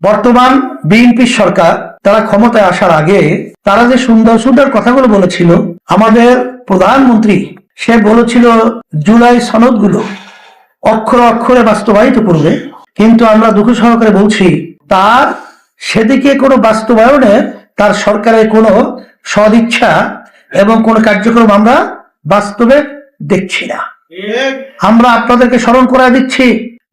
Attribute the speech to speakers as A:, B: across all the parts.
A: বর্তমান বিএনপি সরকার তারা ক্ষমতায় আসার আগে তারা যে সুন্দর সুন্দর কথাগুলো বলেছিল, আমাদের প্রধানমন্ত্রী সে বলেছিল জুলাই সনদগুলো অক্ষরে অক্ষরে বাস্তবায়িত করবে, কিন্তু আমরা দুঃখ সহকারে বলছি তার সেদিকে কোনো বাস্তবায়নে তার সরকারের কোনো সদিচ্ছা এবং কোনো কার্যক্রম আমরা বাস্তবে দেখছি না। আমরা আপনাদেরকে স্মরণ করায় দিচ্ছি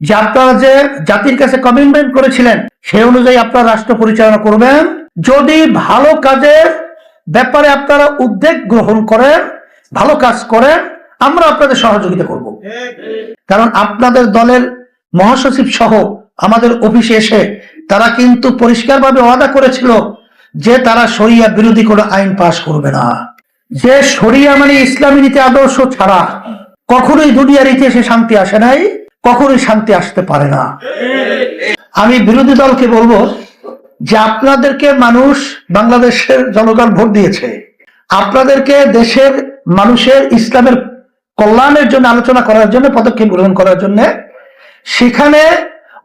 A: যে আপনারা যে জাতির কাছে কমিটমেন্ট করেছিলেন সেই অনুযায়ী আপনারা রাষ্ট্র পরিচালনা করবেন। যদি ভালো কাজের ব্যাপারে আপনারা উদ্যোগ গ্রহণ করেন, ভালো কাজ করেন, আমরা আপনাদের সহযোগিতা করব। কারণ আপনাদের দলের মহাসচিব সহ আমাদের অফিসে এসে তারা কিন্তু পরিষ্কারভাবে ওয়াদা করেছিল যে তারা শরিয়া বিরোধী কোনো আইন পাশ করবে না। যে শরিয়া মানে ইসলামী নীতি আদর্শ ছাড়া কখনোই দুনিয়ার ইতিহাসে শান্তি আসে নাই, কখনোই শান্তি আসতে পারে না। আমি বিরোধী দলকে বলবো যে আপনাদেরকে মানুষ, বাংলাদেশের জনগণ ভোট দিয়েছে, আপনাদেরকে দেশের মানুষের ইসলামের কল্যাণের জন্য আলোচনা করার জন্য, পদক্ষেপ গ্রহণ করার জন্য, সেখানে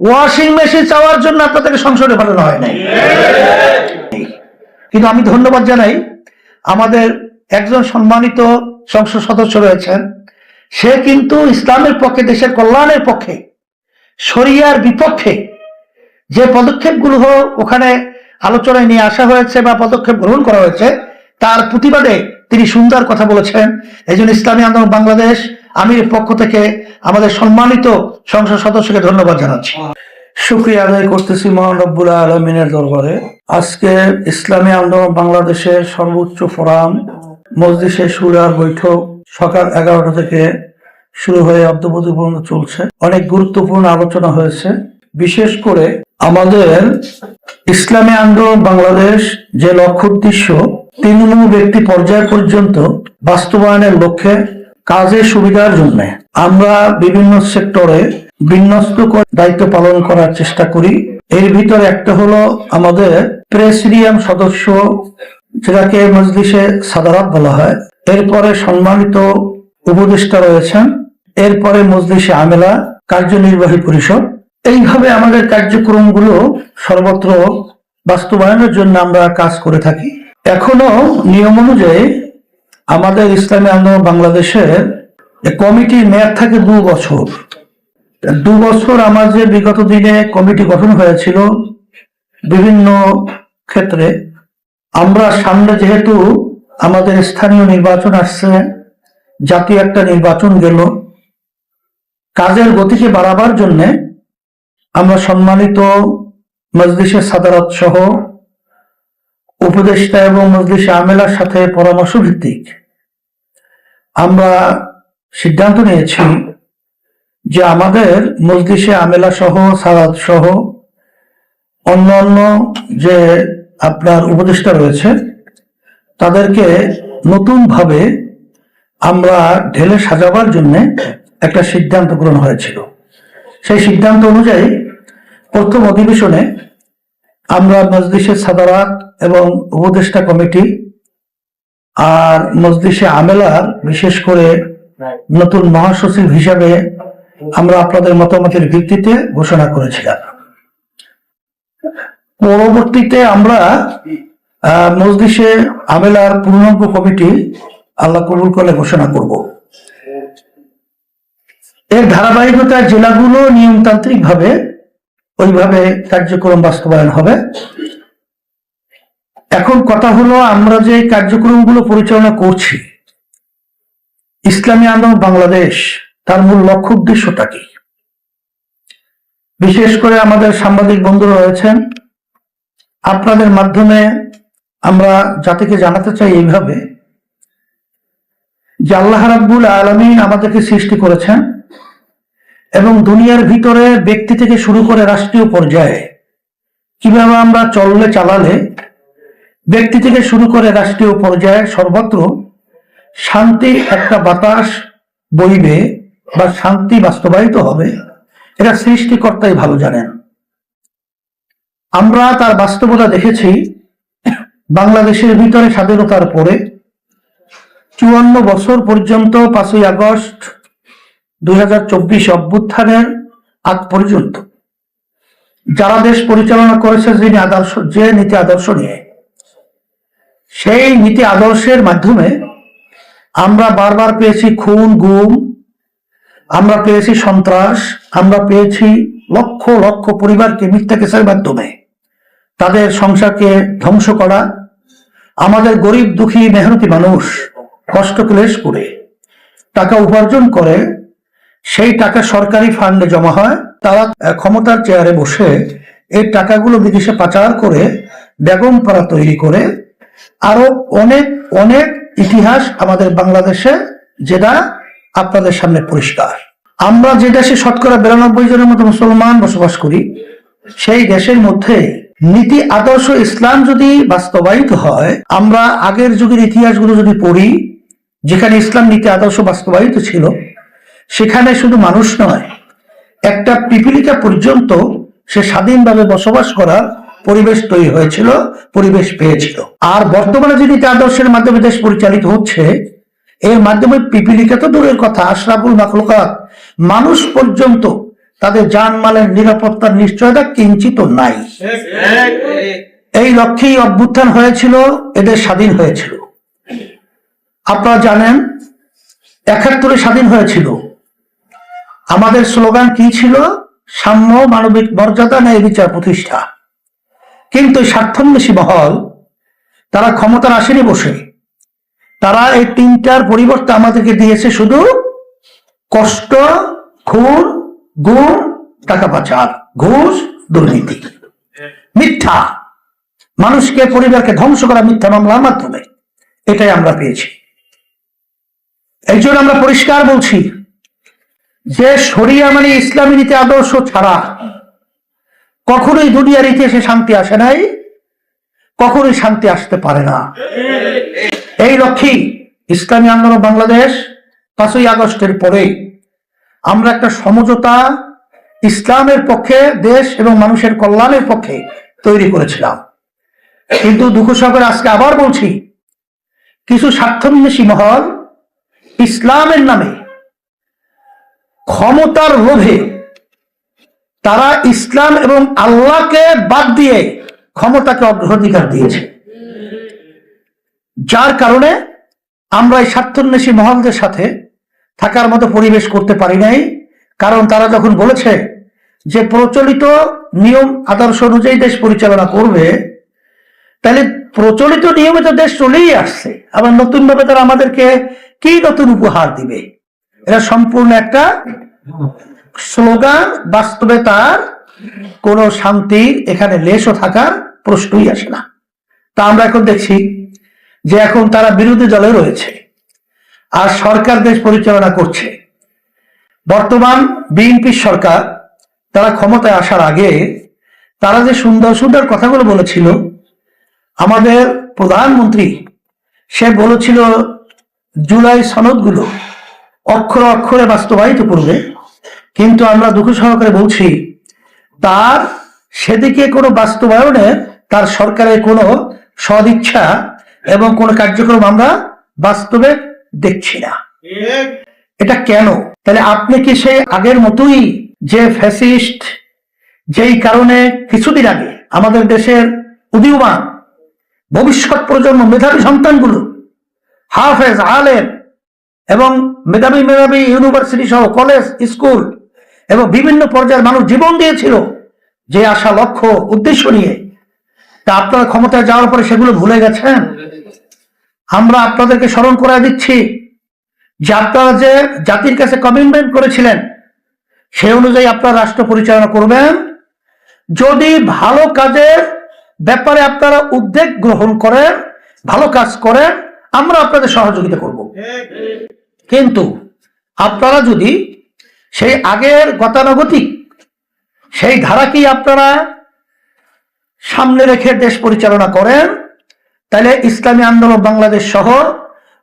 A: ওয়াশিং মেশিন চাওয়ার জন্য আপনাদেরকে সংসদে পাঠানো হয় নাই। কিন্তু আমি ধন্যবাদ জানাই আমাদের একজন সম্মানিত সংসদ সদস্য রয়েছেন, সে কিন্তু ইসলামের পক্ষে, দেশের কল্যাণের পক্ষে, শরিয়ার বিপক্ষে যে পদক্ষেপগুলো ওখানে আলোচনায় নিয়ে আসা হয়েছে বা পদক্ষেপ গ্রহণ করা হয়েছে তার প্রতিবাদে তিনি সুন্দর কথা বলেছেন। এই জন্য ইসলামী আন্দোলন বাংলাদেশ আমির পক্ষ থেকে আমাদের সম্মানিত সংসদ সদস্যকে ধন্যবাদ জানাচ্ছি। শুকরিয়া আদায় করতেছি মহান রব্বুল আলমিনের দরবারে। আজকে ইসলামী আন্দোলন বাংলাদেশের সর্বোচ্চ ফোরাম মজলিসে শুরার বৈঠক সকাল 11টা থেকে শুরু হয়ে অদ্যাবধি পর্যন্ত চলছে। অনেক গুরুত্বপূর্ণ আলোচনা হয়েছে। বিশেষ করে আমাদের ইসলামী আন্দোলন বাংলাদেশ যে লক্ষ্য উদ্দেশ্য তৃণমূল ব্যক্তি পর্যায় পর্যন্ত বাস্তবায়নের লক্ষ্যে কাজের সুবিধার জন্য আমরা বিভিন্ন সেক্টরে বিন্যস্ত দায়িত্ব পালন করার চেষ্টা করি। এর ভিতরে একটা হলো আমাদের প্রেসিডিয়াম সদস্য, যেটাকে মজলিসে সাদারাত বলা হয়। এরপরে সম্মানিত উপদেষ্টা রয়েছেন, এরপরে মজলিসে আমেলা, কার্যনির্বাহী পরিষদ। এইভাবে আমাদের কার্যক্রমগুলো সর্বত্র বাস্তবায়নের জন্য আমরা কাজ করে থাকি। এখনো নিয়ম অনুযায়ী আমাদের ইসলামী আন্দোলন বাংলাদেশের কমিটির মেয়াদ থাকে 2 বছর। 2 বছর আমার যে বিগত দিনে কমিটি গঠন হয়েছিল বিভিন্ন ক্ষেত্রে, আমরা সামনে যেহেতু আমাদের স্থানীয় নির্বাচন আসছে, জাতীয় একটা নির্বাচন গেল, কাজের গতিকে বাড়াবার জন্য আমরা সম্মানিত মজলিসে সাদারত সহ উপদেষ্টা এবং মজলিসে আমেলার সাথে পরামর্শ ভিত্তিক আমরা সিদ্ধান্ত নিয়েছি যে আমাদের মজলিসে আমেলা সহ সাদাত সহ অন্যান্য যে আপনার উপদেষ্টা রয়েছে তাদেরকে নতুন ভাবে আমরা ঢেলে সাজাবার জন্য একটা সিদ্ধান্ত গ্রহণ হয়েছিল। সেই সিদ্ধান্ত অনুযায়ী প্রথম অধিবেশনে আমরা মজলিসে সাদারাত এবং উপদেষ্টা কমিটি আর মজলিসে আমেলার বিশেষ করে নতুন মহাসচিব হিসাবে আমরা আপনাদের মতামতের ভিত্তিতে ঘোষণা করেছিলাম। পরবর্তীতে আমরা মজলিসে আমেলার পূর্ণাঙ্গ কমিটি আল্লাহ কবুল করলে ঘোষণা করব। এর ধারাবাহিকতায় জেলাগুলো নিয়মতান্ত্রিক ভাবে ওইভাবে কার্যক্রম বাস্তবায়ন হবে। এখন কথা হলো, আমরা যে কার্যক্রমগুলো পরিচালনা করছি ইসলামী আন্দোলন বাংলাদেশ, তার মূল লক্ষ্য উদ্দেশ্যটা কি? বিশেষ করে আমাদের সাংবাদিক বন্ধুরা রয়েছেন, আপনাদের মাধ্যমে আমরা জাতিকে জানাতে চাই এইভাবে যে আল্লাহ রাব্বুল আলামিন আমাদেরকে সৃষ্টি করেছেন এবং দুনিয়ার ভিতরে ব্যক্তি থেকে শুরু করে রাষ্ট্রীয় পর্যায়ে কিভাবে আমরা চললে চালালে ব্যক্তি থেকে শুরু করে রাষ্ট্রীয় পর্যায়ে সর্বত্র শান্তি একটা বাতাস বইবে বা শান্তি বাস্তবায়িত হবে, এটা সৃষ্টিকর্তাই ভালো জানেন। আমরা তার বাস্তবতা দেখেছি বাংলাদেশের ভিতরে স্বাধীনতার পরে 54 বছর পর্যন্ত 5ই আগস্ট 2024 অভ্যুত্থানের আগ পর্যন্ত যারা দেশ পরিচালনা করেছে যে নীতি আদর্শ নিয়ে, সেই নীতি আদর্শের মাধ্যমে আমরা বারবার পেয়েছি খুন, গুম, আমরা পেয়েছি সন্ত্রাস, আমরা পেয়েছি লক্ষ লক্ষ পরিবারকে মিথ্যা কেসের মাধ্যমে তাদের সংসারকে ধ্বংস করা। আমাদের গরিব দুঃখী মেহনতি মানুষ কষ্ট ক্লেশ করে টাকা উপার্জন করে, সেই টাকা সরকারি ফান্ডে জমা হয়। তারা ক্ষমতার চেয়ারে বসে এই টাকাগুলো বিদেশে পাচার করে বেগমপাড়া তৈরি করে আরো অনেক অনেক ইতিহাস আমাদের বাংলাদেশে, যেটা আপনাদের সামনে পরিষ্কার। আমরা যে দেশে শতকরা 92 জনের মতো মুসলমান বসবাস করি, সেই দেশের মধ্যে নীতি আদর্শ ইসলাম যদি বাস্তবায়িত হয়, আমরা আগের যুগের ইতিহাসগুলো যদি পড়ি, যেখানে ইসলাম নীতি আদর্শ বাস্তবায়িত ছিল, সেখানে শুধু মানুষ নয়, একটা পিপিলিকা পর্যন্ত সে স্বাধীনভাবে বসবাস করার পরিবেশ তৈরি হয়েছিল, পরিবেশ পেয়েছিল। আর বর্তমানে যে নীতি আদর্শের মাধ্যমে দেশ পরিচালিত হচ্ছে, এর মাধ্যমে পিপিলিকা তো দূরের কথা, আশরাফুল মাখলুকাত মানুষ পর্যন্ত তাদের জানমালের নিরাপত্তার নিশ্চয়তা কিঞ্চিত নাই। এই লক্ষ্যেই অভ্যুত্থান হয়েছিল, এদের স্বাধীন হয়েছিল। আপনারা জানেন 71 স্বাধীন হয়েছিল। আমাদের স্লোগান কি ছিল? সাম্য, মানবিক মর্যাদা, ন্যায় বিচার প্রতিষ্ঠা। কিন্তু স্বার্থান্বেষী মহল তারা ক্ষমতার আসেনি বসে, তারা এই তিনটার পরিবর্তে আমাদেরকে দিয়েছে শুধু কষ্ট, খুন, গুম, টাকা পাচার, ঘুষ, দুর্নীতি, মিথ্যা, মানুষকে পরিবারকে ধ্বংস করা মিথ্যা মামলার মাধ্যমে। এটাই আমরা পেয়েছি। এই জন্য আমরা পরিষ্কার বলছি যে শরিয়া মানে ইসলামী নীতি আদর্শ ছাড়া কখনোই দুনিয়ার ইতিহাসে শান্তি আসে নাই, কখনোই শান্তি আসতে পারে না। এই লক্ষ্যেই ইসলামী আন্দোলন বাংলাদেশ 5ই আগস্টের পরে আমরা একটা সমঝোতা ইসলামের পক্ষে, দেশ এবং মানুষের কল্যাণের পক্ষে তৈরি করেছিলাম। কিন্তু দুঃখ সহকারে আজকে আবার বলছি, কিছু স্বার্থান্বেষী মহল ইসলামের নামে ক্ষমতার লোভে তারা ইসলাম এবং আল্লাহকে বাদ দিয়ে ক্ষমতাকে অগ্রাধিকার দিয়েছে, যার কারণে আমরা এই স্বার্থান্বেষী মহলদের সাথে থাকার মতো পরিবেশ করতে পারি নাই। কারণ তারা যখন বলেছে যে প্রচলিত নিয়ম আদর্শ অনুযায়ী দেশ পরিচালনা করবে, তাহলে প্রচলিত নিয়মে তো দেশ চলেই আসছে, আবার নতুন ভাবে তারা আমাদেরকে কি নতুন উপহার দিবে? এটা সম্পূর্ণ একটা স্লোগান। বাস্তবে তার কোন শান্তি এখানে লেশও থাকার প্রশ্নই আসে না। তা আমরা এখন দেখছি যে এখন তারা বিরোধী দলে রয়েছে আর সরকার দেশ পরিচালনা করছে। বর্তমান বিএনপি সরকার, তারা ক্ষমতায় আসার আগে তারা যে সুন্দর সুন্দর কথাগুলো বলেছিল, আমাদের প্রধানমন্ত্রী সে বলেছিল জুলাই সনদগুলো অক্ষরে অক্ষরে বাস্তবায়িত করবে, কিন্তু আমরা দুঃখ সহকারে বলছি তার সেদিকে কোনো বাস্তবায়নে তার সরকারের কোনো সদিচ্ছা এবং কোনো কার্যক্রম আমরা বাস্তবে দেখছি না। এটা কেন? তাহলে আপনি কি সেই আগের মতোই যে ফ্যাসিস্ট, যেই কারণে কিছুদিন আগে আমাদের দেশের উদীয়মান ভবিষ্যৎ প্রজন্ম মেধাবী সন্তানগুলো, হাফেজ, আলেম এবং মেধাবী মেধাবী ইউনিভার্সিটি সহ কলেজ, স্কুল এবং বিভিন্ন পর্যায়ের মানুষ জীবন দিয়েছিল যে আশা, লক্ষ্য, উদ্দেশ্য নিয়ে, তা আপনারা ক্ষমতায় যাওয়ার পরে সেগুলো ভুলে গেছেন। আমরা আপনাদেরকে স্মরণ করে দিচ্ছি যে আপনারা যে জাতির কাছে কমিটমেন্ট করেছিলেন, সে অনুযায়ী আপনারা রাষ্ট্র পরিচালনা করবেন। যদি ভালো কাজের ব্যাপারে আপনারা উদ্যোগ গ্রহণ করেন, ভালো কাজ করেন, আমরা আপনাদের সহযোগিতা করব। কিন্তু আপনারা যদি সেই আগের গতানুগতিক সেই ধারাকেই আপনারা সামনে রেখে দেশ পরিচালনা করেন, তাহলে ইসলামী আন্দোলন বাংলাদেশ সহ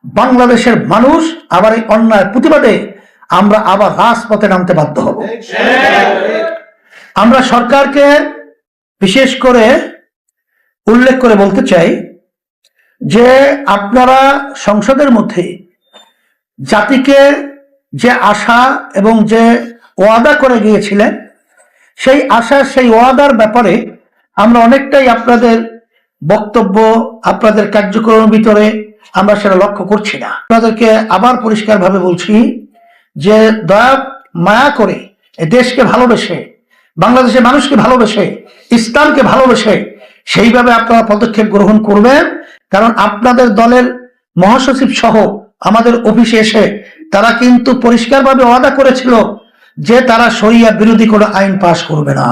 A: বাংলাদেশের মানুষ আবার এই অন্যায় প্রতিবাদে আমরা আবার রাজপথে নামতে বাধ্য হব। আমরা সরকারকে বিশেষ করে উল্লেখ করে বলতে চাই যে আপনারা সংসদের মধ্যে জাতিকে যে আশা এবং যে ওয়াদা করে গিয়েছিলেন, সেই আশা, সেই ওয়াদার ব্যাপারে আমরা অনেকটাই আপনাদের বক্তব্য, আপনাদের কার্যক্রমের ভিতরে আমরা সেটা লক্ষ্য করছি না। আপনাদেরকে আবার পরিষ্কারভাবে বলছি যে দয়া মায়া করে দেশকে ভালোবেসে, বাংলাদেশের মানুষকে ভালোবেসে, ইসলামকে ভালোবেসে সেইভাবে আপনারা পদক্ষেপ গ্রহণ করবেন। কারণ আপনাদের দলের মহাসচিব সহ আমাদের অফিসে এসে তারা কিন্তু পরিষ্কারভাবে ওয়াদা করেছিল যে তারা শরিয়া বিরোধী কোনো আইন পাশ করবে না।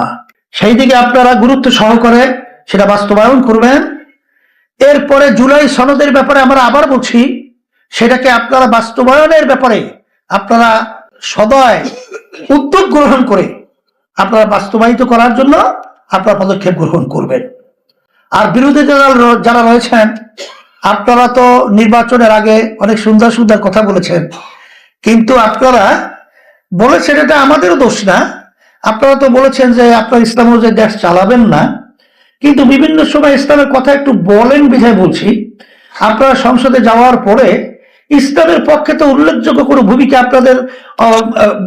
A: সেই দিকে আপনারা গুরুত্ব সহকারে সেটা বাস্তবায়ন করবেন। এরপরে জুলাই সনদের ব্যাপারে আমরা আবার বলছি, সেটাকে আপনারা বাস্তবায়নের ব্যাপারে আপনারা সদয় উদ্যোগ গ্রহণ করে আপনারা বাস্তবায়িত করার জন্য আপনারা পদক্ষেপ গ্রহণ করবেন। আর বিরোধী দল যারা রয়েছেন, আপনারা তো নির্বাচনের আগে অনেক সুন্দর সুন্দর কথা বলেছেন, কিন্তু আপনারা বলেছেন, এটা আমাদেরও দোষ না, আপনারা তো বলেছেন যে আপনারা ইসলাম অনুযায়ী দেশ চালাবেন না, কিন্তু বিভিন্ন সময় ইসলামের কথা একটু বলেন বিধায় বলছি। আপনারা সংসদে যাওয়ার পরে ইসলামের পক্ষে তো উল্লেখযোগ্য কোনো ভূমিকা আপনাদের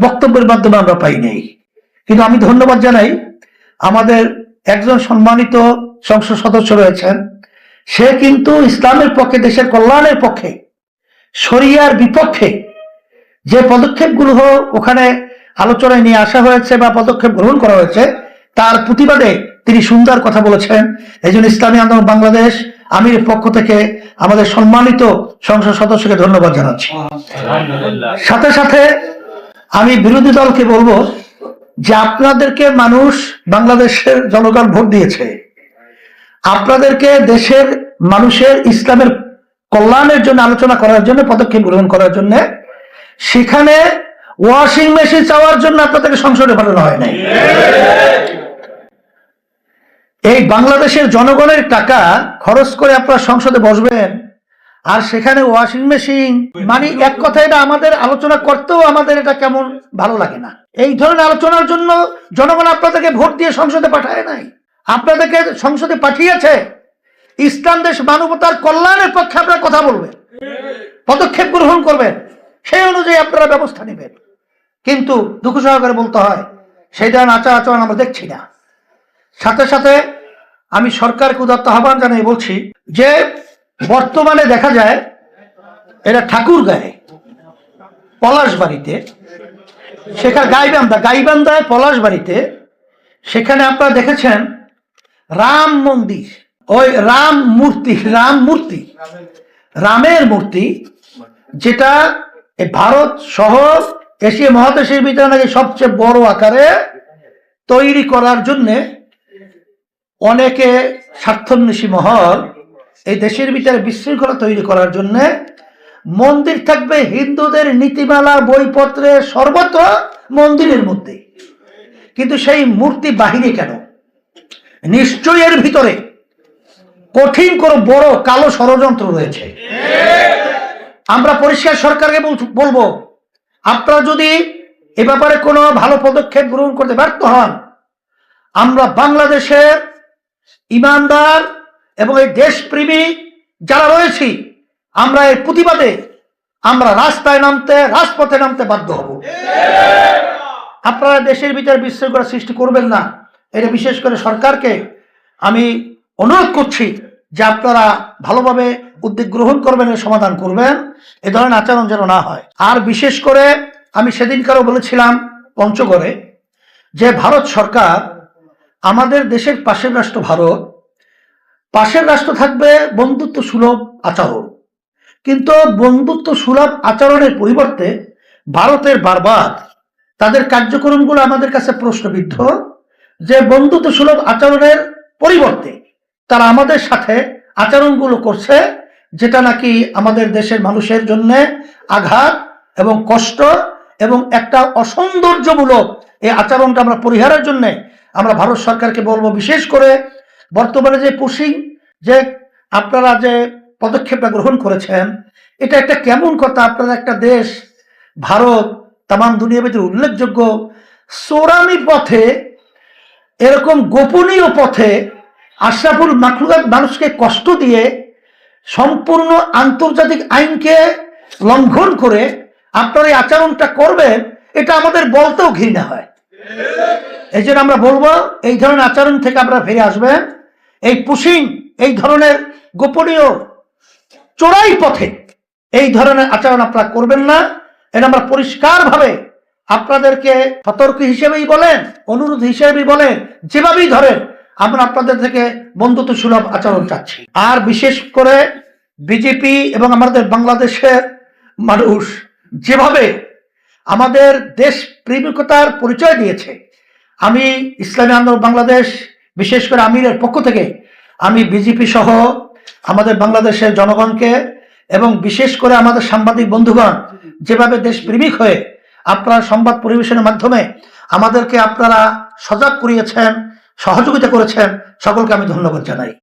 A: বক্তব্যের মাধ্যমে আমরা পাই নাই। কিন্তু আমি ধন্যবাদ জানাই, আমাদের একজন সম্মানিত সংসদ সদস্য রয়েছেন, সে কিন্তু ইসলামের পক্ষে, দেশের কল্যাণের পক্ষে, শরিয়ার বিপক্ষে যে পদক্ষেপগুলো ওখানে আলোচনায় নিয়ে আসা হয়েছে বা পদক্ষেপ গ্রহণ করা হয়েছে তার প্রতিবাদে তিনি সুন্দর কথা বলেছেন। এই জন্য ইসলামী আন্দোলন বাংলাদেশ আমির পক্ষ থেকে আমাদের সম্মানিত সংসদ সদস্যকে ধন্যবাদ জানাচ্ছি। সাথে সাথে আমি বিরোধী দলকে বলবো যে আপনাদেরকে মানুষ, বাংলাদেশের জনগণ ভোট দিয়েছে, আপনাদেরকে দেশের মানুষের ইসলামের কল্যাণের জন্য আলোচনা করার জন্য, পদক্ষেপ গ্রহণ করার জন্য, সেখানে ওয়াশিং মেশিন চাওয়ার জন্য আপনাদেরকে সংসদে পাঠানো হয় নাই। এই বাংলাদেশের জনগণের টাকা খরচ করে আপনারা সংসদে বসবেন আর সেখানে ওয়াশিং মেশিন, মানে এক কথায় এটা আমাদের আলোচনা করতেও আমাদের এটা কেমন ভালো লাগে না। এই ধরনের আলোচনার জন্য জনগণ আপনাদেরকে ভোট দিয়ে সংসদে পাঠায় নাই, আপনাদেরকে সংসদে পাঠিয়েছে ইসলাম দেশ মানবতার কল্যাণের পক্ষে আপনারা কথা বলবেন, পদক্ষেপ গ্রহণ করবেন, সেই অনুযায়ী আপনারা ব্যবস্থা নেবেন। কিন্তু দুঃখ সহকারে বলতে হয়, সেই ধরনের আচার আচরণ আমরা দেখছি না। সাথে সাথে আমি সরকারকে উদাত্ত আহ্বান জানিয়ে বলছি যে বর্তমানে দেখা যায় এটা ঠাকুরগাঁয়ে পলাশবাড়িতে, সেখানে গাইবান্ধায় পলাশবাড়িতে, সেখানে আপনারা দেখেছেন রাম মন্দির, ওই রামের মূর্তি, যেটা ভারত সহ এশিয়া মহাদেশের ভিতরে নাকি সবচেয়ে বড় আকারে তৈরি করার জন্য অনেকে স্বার্থান্বেষী মহল এই দেশের ভিতরে বিশৃঙ্খলা তৈরি করার জন্য মন্দির থাকবে হিন্দুদের নীতিমালা বইপত্রে সর্বত্র মন্দিরের মধ্যে, কিন্তু সেই মূর্তি বাহিরে কেন? নিশ্চয়ই এর ভিতরে কঠিন কোনো বড় কালো ষড়যন্ত্র রয়েছে। আমরা পরিষ্কার সরকারকে বলবো, আপনারা যদি এ ব্যাপারে কোনো ভালো পদক্ষেপ গ্রহণ করতে ব্যর্থ হন, আমরা বাংলাদেশের ইমানদার এবং এই দেশপ্রেমী যারা রয়েছি, আমরা এর প্রতিবাদে আমরা রাজপথে নামতে বাধ্য হব। আপনারা দেশের ভিতরে বিশৃঙ্খলা সৃষ্টি করবেন না, এটা বিশেষ করে সরকারকে আমি অনুরোধ করছি যে আপনারা ভালোভাবে উদ্যোগ গ্রহণ করবেন, এর সমাধান করবেন, এ ধরনের আচরণ যেন না হয়। আর বিশেষ করে আমি সেদিনকারও বলেছিলাম পঞ্চগড়ে যে ভারত সরকার আমাদের দেশের পাশের রাষ্ট্র, ভারত পাশের রাষ্ট্র থাকবে বন্ধুত্ব সুলভ আচরণ, কিন্তু বন্ধুত্ব সুলভ আচরণের পরিবর্তে ভারতের বারবার তাদের কার্যক্রমগুলো আমাদের কাছে প্রশ্নবিদ্ধ, যে বন্ধুত্ব সুলভ আচরণের পরিবর্তে তারা আমাদের সাথে আচরণগুলো করছে যেটা নাকি আমাদের দেশের মানুষের জন্য আঘাত এবং কষ্ট এবং একটা অসৌন্দর্যমূলক এই আচরণটা আমরা পরিহারের জন্য আমরা ভারত সরকারকে বলবো, বিশেষ করে বর্তমানে যে পুশিং, যে আপনারা যে পদক্ষেপটা গ্রহণ করেছেন, এটা একটা কেমন কথা। আপনারা একটা দেশ ভারত তামাম দুনিয়া ভিতরে উল্লেখযোগ্য চোরামি পথে, এরকম গোপনীয় পথে আশরাফুল মাখলুকাত মানুষকে কষ্ট দিয়ে সম্পূর্ণ আন্তর্জাতিক আইনকে লঙ্ঘন করে আপনারা এই আচরণটা করবেন, এটা আমাদের বলতেও ঘৃণা হয়। এই জন্য আমরা বলবো এই ধরনের আচরণ থেকে আপনারা ফিরে আসবেন। এই পুশিং, এই ধরনের গোপনীয় চোরাই পথে এই ধরনের আচরণ আপনারা করবেন না। এটা আমরা পরিষ্কারভাবে আপনাদেরকে সতর্ক হিসেবেই বলেন, অনুরোধ হিসেবেই বলেন, যেভাবেই ধরেন আমরা আপনাদের থেকে বন্ধুত্ব সুলভ আচরণ চাচ্ছি। আর বিশেষ করে বিজেপি এবং আমাদের বাংলাদেশের মানুষ যেভাবে আমাদের দেশ প্রেমিকতার পরিচয় দিয়েছে, আমি ইসলামী আন্দোলন বাংলাদেশ বিশেষ করে আমিরের পক্ষ থেকে আমি বিজেপি সহ আমাদের বাংলাদেশের জনগণকে এবং বিশেষ করে আমাদের সাংবাদিক বন্ধুগণ যেভাবে দেশপ্রেমিক হয়ে আপনারা সংবাদ পরিবেশনের মাধ্যমে আমাদেরকে আপনারা সজাগ করিয়েছেন, সহযোগিতা করেছেন, সকলকে আমি ধন্যবাদ জানাই।